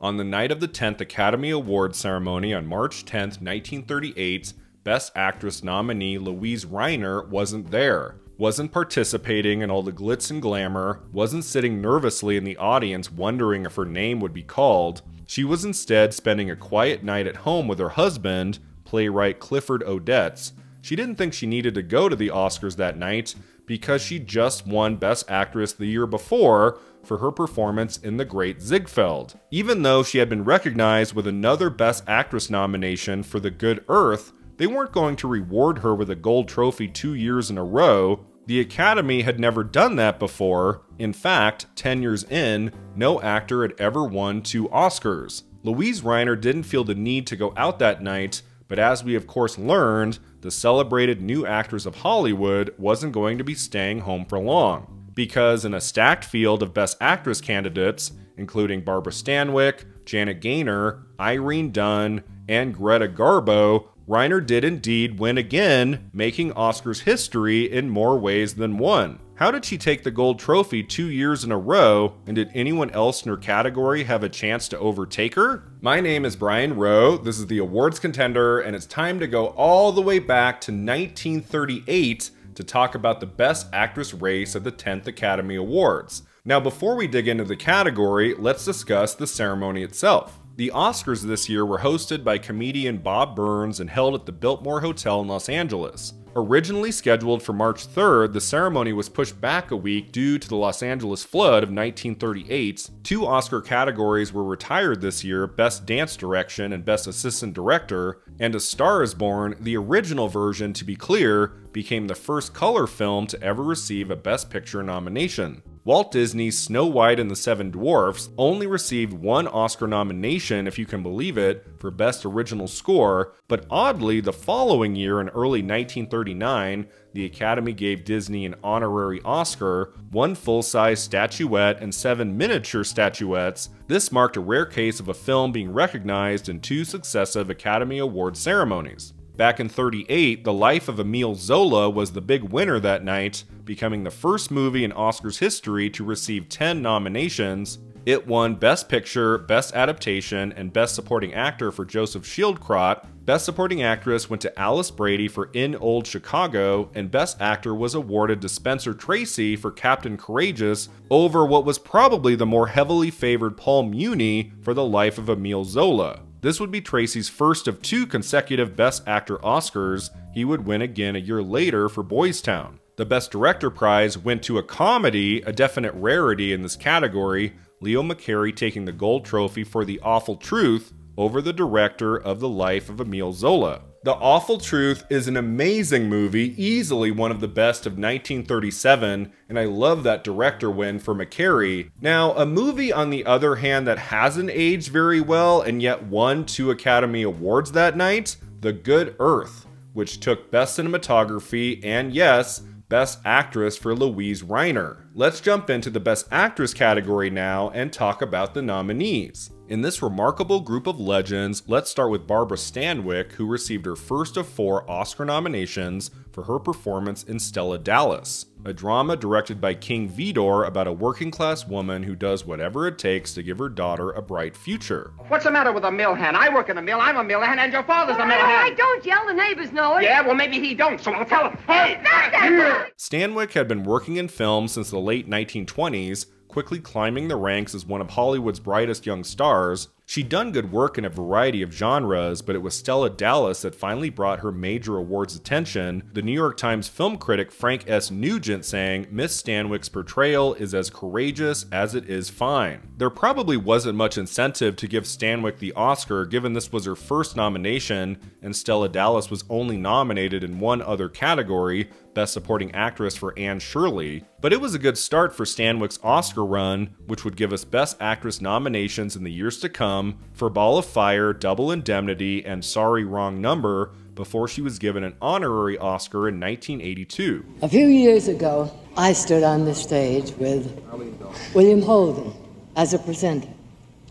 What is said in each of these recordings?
On the night of the 10th Academy Awards ceremony on March 10, 1938, Best Actress nominee Luise Rainer wasn't there, wasn't participating in all the glitz and glamour, wasn't sitting nervously in the audience wondering if her name would be called. She was instead spending a quiet night at home with her husband, playwright Clifford Odets. She didn't think she needed to go to the Oscars that night because she just won Best Actress the year before for her performance in The Great Ziegfeld. Even though she had been recognized with another Best Actress nomination for The Good Earth, they weren't going to reward her with a gold trophy 2 years in a row. The Academy had never done that before. In fact, 10 years in, no actor had ever won 2 Oscars. Luise Rainer didn't feel the need to go out that night, but as we of course learned, the celebrated new actress of Hollywood wasn't going to be staying home for long. Because in a stacked field of Best Actress candidates, including Barbara Stanwyck, Janet Gaynor, Irene Dunne, and Greta Garbo, Rainer did indeed win again, making Oscars history in more ways than one. How did she take the gold trophy 2 years in a row, and did anyone else in her category have a chance to overtake her? My name is Brian Rowe, this is the Awards Contender, and it's time to go all the way back to 1938 to talk about the Best Actress race at the 10th Academy Awards. Now before we dig into the category, let's discuss the ceremony itself. The Oscars this year were hosted by comedian Bob Burns and held at the Biltmore Hotel in Los Angeles. Originally scheduled for March 3rd, the ceremony was pushed back a week due to the Los Angeles flood of 1938. 2 Oscar categories were retired this year, Best Dance Direction and Best Assistant Director, and A Star is Born, the original version to be clear, became the first color film to ever receive a Best Picture nomination. Walt Disney's Snow White and the Seven Dwarfs only received 1 Oscar nomination, if you can believe it, for Best Original Score, but oddly, the following year in early 1939, the Academy gave Disney an honorary Oscar, 1 full-size statuette and 7 miniature statuettes. This marked a rare case of a film being recognized in 2 successive Academy Award ceremonies. Back in '38, The Life of Emile Zola was the big winner that night, becoming the first movie in Oscars history to receive 10 nominations. It won Best Picture, Best Adaptation, and Best Supporting Actor for Joseph Schildkraut. Best Supporting Actress went to Alice Brady for In Old Chicago, and Best Actor was awarded to Spencer Tracy for Captain Courageous over what was probably the more heavily favored Paul Muni for The Life of Emile Zola. This would be Tracy's first of 2 consecutive Best Actor Oscars. He would win again a year later for Boys Town. The Best Director prize went to a comedy, a definite rarity in this category, Leo McCarey taking the gold trophy for The Awful Truth over the director of The Life of Emile Zola. The Awful Truth is an amazing movie, easily one of the best of 1937, and I love that director win for McCarey. Now, a movie on the other hand that hasn't aged very well and yet won 2 Academy Awards that night, The Good Earth, which took Best Cinematography and yes, Best Actress for Luise Rainer. Let's jump into the Best Actress category now and talk about the nominees. In this remarkable group of legends, let's start with Barbara Stanwyck, who received her first of 4 Oscar nominations for her performance in Stella Dallas, a drama directed by King Vidor about a working-class woman who does whatever it takes to give her daughter a bright future. What's the matter with a mill hand? I work in a mill, I'm a mill hand, and your father's a mill hand. I don't yell, the neighbors know it. Yeah, well, maybe he don't, so I'll tell him. Hey! Stanwyck had been working in film since the late 1920s, quickly climbing the ranks as one of Hollywood's brightest young stars. She'd done good work in a variety of genres, but it was Stella Dallas that finally brought her major awards attention. The New York Times film critic Frank S. Nugent saying, "Miss Stanwyck's portrayal is as courageous as it is fine." There probably wasn't much incentive to give Stanwyck the Oscar given this was her first nomination, and Stella Dallas was only nominated in 1 other category, Best Supporting Actress for Anne Shirley. But it was a good start for Stanwyck's Oscar run, which would give us Best Actress nominations in the years to come for Ball of Fire, Double Indemnity, and Sorry Wrong Number, before she was given an honorary Oscar in 1982. A few years ago, I stood on the stage with William Holden as a presenter.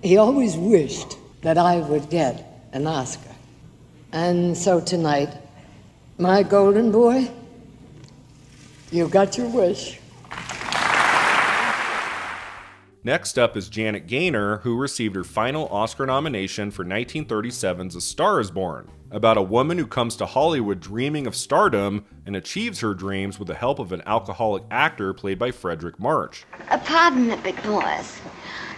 He always wished that I would get an Oscar. And so tonight, my golden boy, you got your wish. Next up is Janet Gaynor, who received her final Oscar nomination for 1937's A Star is Born, about a woman who comes to Hollywood dreaming of stardom and achieves her dreams with the help of an alcoholic actor played by Frederick March. Pardon me, big boys,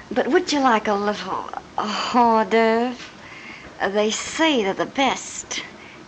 but would you like a little hors d'oeuvre? They say they're the best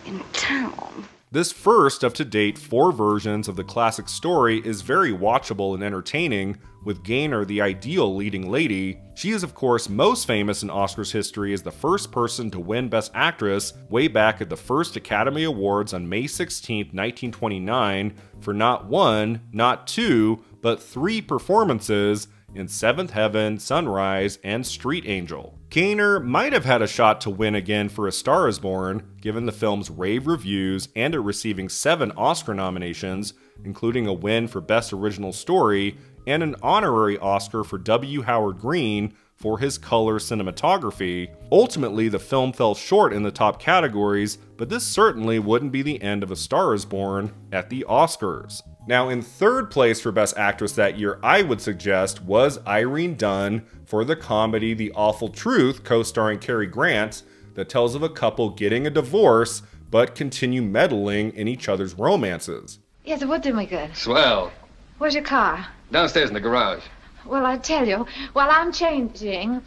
in town. This first of to date 4 versions of the classic story is very watchable and entertaining, with Gaynor the ideal leading lady. She is of course most famous in Oscars history as the first person to win Best Actress way back at the first Academy Awards on May 16, 1929 for not 1, not 2, but 3 performances in Seventh Heaven, Sunrise, and Street Angel. Gaynor might have had a shot to win again for A Star is Born, given the film's rave reviews and it receiving 7 Oscar nominations, including a win for Best Original Story and an honorary Oscar for W. Howard Green for his color cinematography. Ultimately, the film fell short in the top categories, but this certainly wouldn't be the end of A Star is Born at the Oscars. Now, in third place for Best Actress that year, I would suggest, was Irene Dunne for the comedy The Awful Truth, co-starring Cary Grant, that tells of a couple getting a divorce, but continue meddling in each other's romances. Yes, it would do me good. Swell. Where's your car? Downstairs in the garage. Well, I tell you, while I'm changing,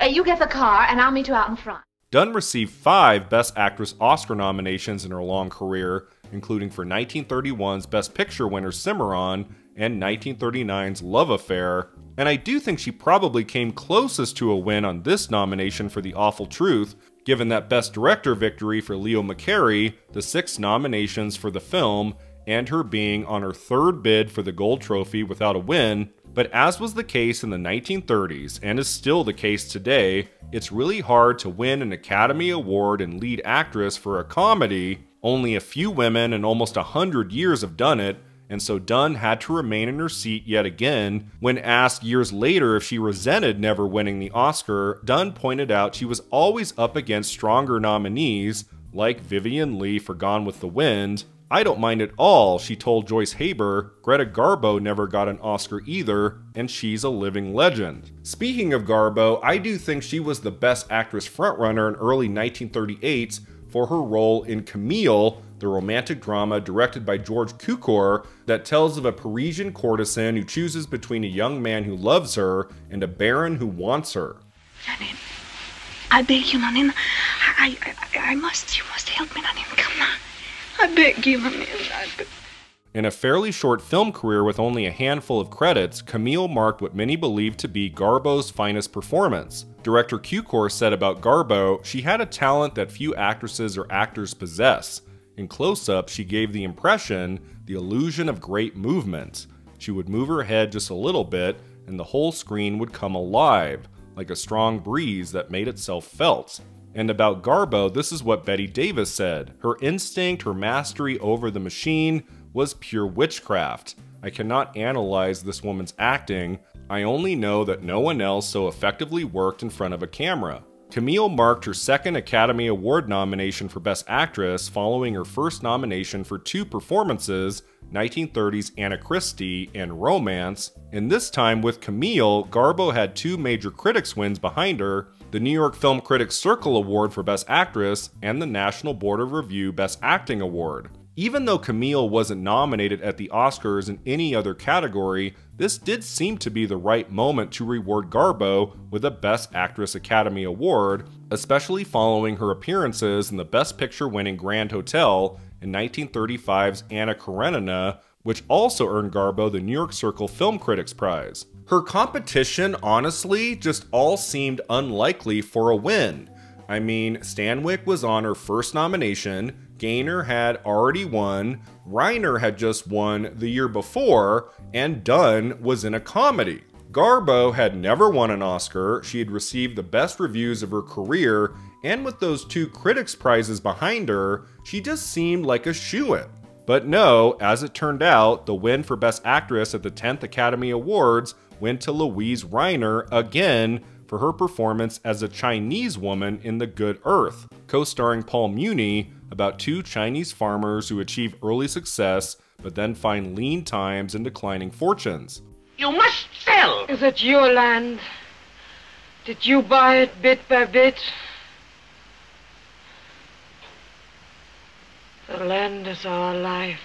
you get the car and I'll meet you out in front. Dunne received 5 Best Actress Oscar nominations in her long career, including for 1931's Best Picture winner Cimarron and 1939's Love Affair, and I do think she probably came closest to a win on this nomination for The Awful Truth, given that Best Director victory for Leo McCarey, the 6 nominations for the film, and her being on her 3rd bid for the Gold Trophy without a win. But as was the case in the 1930s, and is still the case today, it's really hard to win an Academy Award in Lead Actress for a comedy. Only a few women in almost 100 years have done it, and so Dunne had to remain in her seat yet again. When asked years later if she resented never winning the Oscar, Dunne pointed out she was always up against stronger nominees, like Vivien Leigh for Gone with the Wind. "I don't mind at all," she told Joyce Haber. "Greta Garbo never got an Oscar either, and she's a living legend." Speaking of Garbo, I do think she was the Best Actress frontrunner in early 1938 for her role in Camille, the romantic drama directed by George Cukor that tells of a Parisian courtesan who chooses between a young man who loves her and a baron who wants her. Nanine, I beg you, Nanine. You must help me, Nanine. Come on. I beg you, Nanine. In a fairly short film career with only a handful of credits, Camille marked what many believe to be Garbo's finest performance. Director Cukor said about Garbo, "She had a talent that few actresses or actors possess. In close-up, she gave the impression, the illusion of great movement. She would move her head just a little bit, and the whole screen would come alive, like a strong breeze that made itself felt." And about Garbo, this is what Betty Davis said. "Her instinct, her mastery over the machine was pure witchcraft. I cannot analyze this woman's acting. I only know that no one else so effectively worked in front of a camera." Camille marked her 2nd Academy Award nomination for Best Actress following her first nomination for 2 performances, 1930's Anna Christie and Romance, and this time with Camille, Garbo had 2 major critics wins behind her, the New York Film Critics Circle Award for Best Actress and the National Board of Review Best Acting Award. Even though Camille wasn't nominated at the Oscars in any other category, this did seem to be the right moment to reward Garbo with a Best Actress Academy Award, especially following her appearances in the Best Picture winning Grand Hotel in 1935's Anna Karenina, which also earned Garbo the New York Circle Film Critics Prize. Her competition, honestly, just all seemed unlikely for a win. I mean, Stanwick was on her first nomination, Gaynor had already won, Rainer had just won the year before, and Dunne was in a comedy. Garbo had never won an Oscar, she had received the best reviews of her career, and with those 2 critics' prizes behind her, she just seemed like a shoo-in. But no, as it turned out, the win for Best Actress at the 10th Academy Awards went to Luise Rainer again for her performance as a Chinese woman in The Good Earth, co-starring Paul Muni, about 2 Chinese farmers who achieve early success but then find lean times and declining fortunes. You must sell. Is it your land? Did you buy it bit by bit? The land is our life.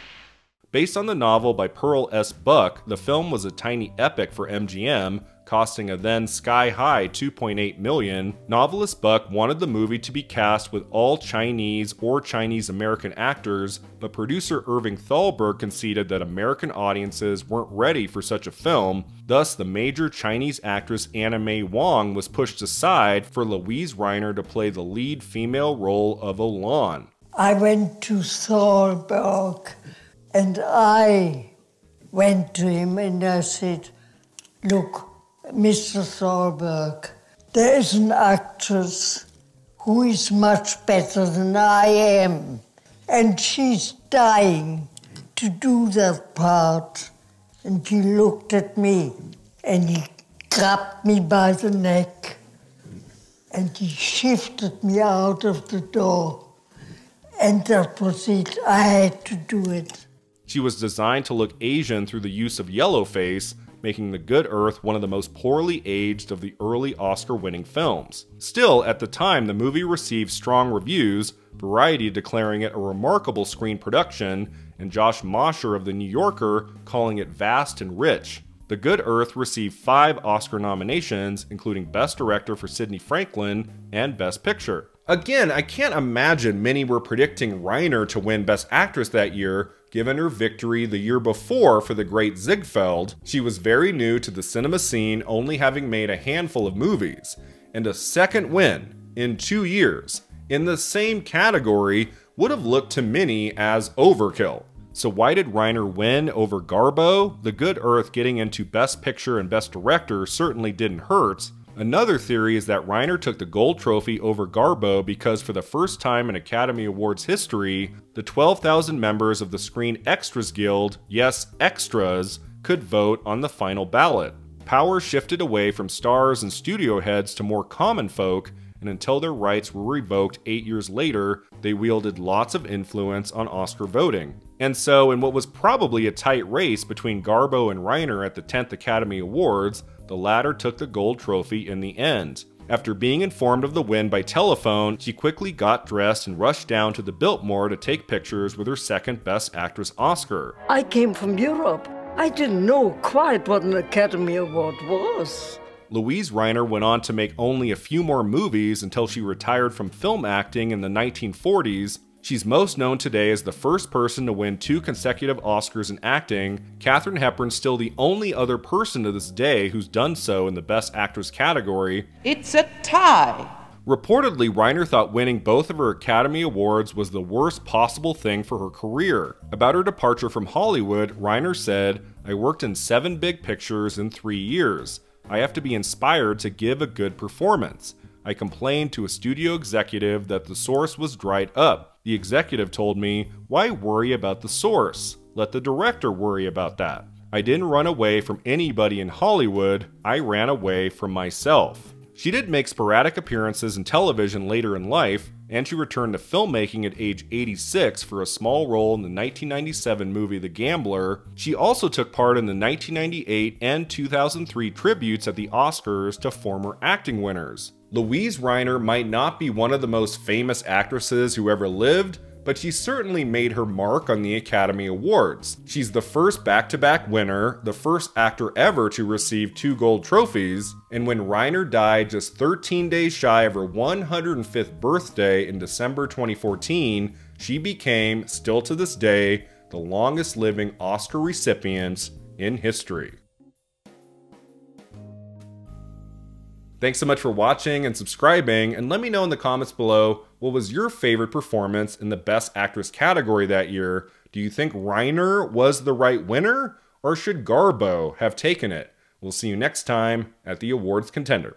Based on the novel by Pearl S. Buck, the film was a tiny epic for MGM, costing a then sky-high $2.8 million. Novelist Buck wanted the movie to be cast with all Chinese or Chinese-American actors, but producer Irving Thalberg conceded that American audiences weren't ready for such a film. Thus, the major Chinese actress Anna May Wong was pushed aside for Luise Rainer to play the lead female role of Olan. I went to Thalberg and I went to him and I said, look, Mr. Thalberg, there is an actress who is much better than I am, and she's dying to do that part. And he looked at me and he grabbed me by the neck and he shifted me out of the door. And that was it. I had to do it. She was designed to look Asian through the use of yellowface, making The Good Earth one of the most poorly aged of the early Oscar-winning films. Still, at the time, the movie received strong reviews, Variety declaring it a remarkable screen production, and Josh Mosher of The New Yorker calling it vast and rich. The Good Earth received 5 Oscar nominations, including Best Director for Sidney Franklin and Best Picture. Again, I can't imagine many were predicting Rainer to win Best Actress that year, given her victory the year before for The Great Ziegfeld. She was very new to the cinema scene, only having made a handful of movies, and a second win in 2 years in the same category would have looked to many as overkill. So why did Rainer win over Garbo? The Good Earth getting into Best Picture and Best Director certainly didn't hurt. Another theory is that Rainer took the gold trophy over Garbo because for the first time in Academy Awards history, the 12,000 members of the Screen Extras Guild, yes, extras, could vote on the final ballot. Power shifted away from stars and studio heads to more common folk, and until their rights were revoked 8 years later, they wielded lots of influence on Oscar voting. And so, in what was probably a tight race between Garbo and Rainer at the 10th Academy Awards, the latter took the gold trophy in the end. After being informed of the win by telephone, she quickly got dressed and rushed down to the Biltmore to take pictures with her second Best Actress Oscar. I came from Europe. I didn't know quite what an Academy Award was. Luise Rainer went on to make only a few more movies until she retired from film acting in the 1940s. She's most known today as the first person to win 2 consecutive Oscars in acting. Katharine Hepburn's still the only other person to this day who's done so in the Best Actress category. It's a tie. Reportedly, Rainer thought winning both of her Academy Awards was the worst possible thing for her career. About her departure from Hollywood, Rainer said, "I worked in 7 big pictures in 3 years. I have to be inspired to give a good performance. I complained to a studio executive that the source was dried up. The executive told me, why worry about the source? Let the director worry about that. I didn't run away from anybody in Hollywood, I ran away from myself." She did make sporadic appearances in television later in life, and she returned to filmmaking at age 86 for a small role in the 1997 movie The Gambler. She also took part in the 1998 and 2003 tributes at the Oscars to former acting winners. Luise Rainer might not be one of the most famous actresses who ever lived, but she certainly made her mark on the Academy Awards. She's the first back-to-back winner, the first actor ever to receive 2 gold trophies, and when Rainer died just 13 days shy of her 105th birthday in December 2014, she became, still to this day, the longest living Oscar recipient in history. Thanks so much for watching and subscribing, and let me know in the comments below what was your favorite performance in the Best Actress category that year. Do you think Rainer was the right winner, or should Garbo have taken it? We'll see you next time at the Awards Contender.